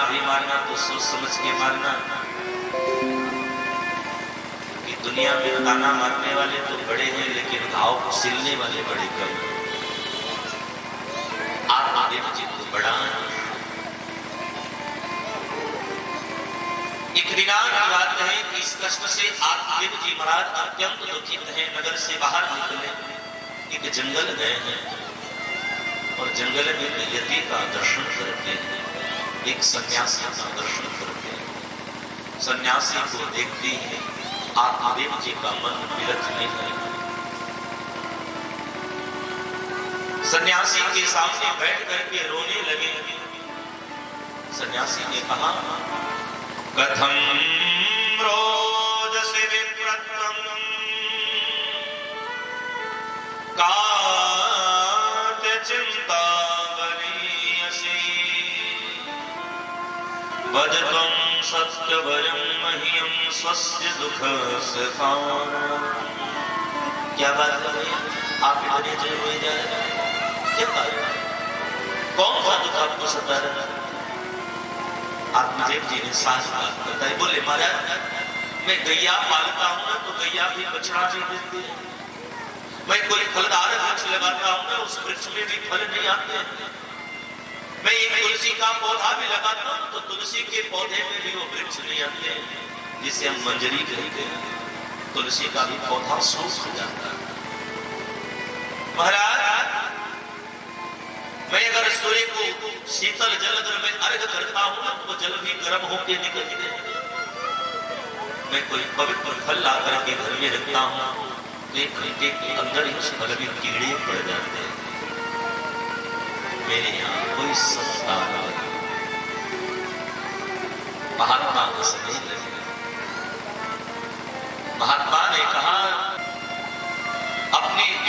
भी मारना तो सोच समझ के मारना, कि दुनिया में ताना मारने वाले तो बड़े हैं लेकिन घाव को सिलने वाले बड़े कम हैं। आत्मदेव जी को बड़ा एक दिनार की बात है कि इस कष्ट से आत्मदेव जी महाराज अत्यंत दुखित हैं। नगर से बाहर निकले, एक जंगल गए हैं और जंगल में एक यति का दर्शन करते हैं, एक सन्यासी का दर्शन करते हैं। सन्यासी को देखते ही आत्मदेव जी का मन विलखने लगा। सन्यासी के सामने बैठ करके रोने लगे। सन्यासी ने कहा, कथम रोदसी विप्रत्वं काते चिंता भजत्वं सत्यवयं मह्यं स्वस्य दुःखस्य कारणम्। क्या बात है, आप इतने जय हुए जा रहे हैं, क्या बात है, कौन सा दुख आपको सता रहा है? आत्मदेव जी ने साफ बात बताई। बोले महाराज, मैं गैया पालता हूं ना तो गैया भी बछड़ा नहीं देती है। मैं कोई फलदार वृक्ष लगाता हूं ना, उस वृक्ष में भी फल नहीं आते। मैं एक तुलसी का पौधा भी लगाता हूं तो तुलसी के पौधे में भी वो वृक्ष नहीं आते, जिसे हम मंजरी कहते हैं। तुलसी का भी पौधा सूख जाता है। महाराज, मैं अगर सूर्य को शीतल जल अगर मैं अर्घ करता हूं ना तो जल भी गर्म होकर निकलते हैं। मैं कोई पवित्र फल ला करके घर में रखता हूं तो एक घंटे के अंदर ही उस फल में कीड़े पड़ जाते हैं। मेरे यहाँ कोई सत्ता महात्मा हंसने लगे।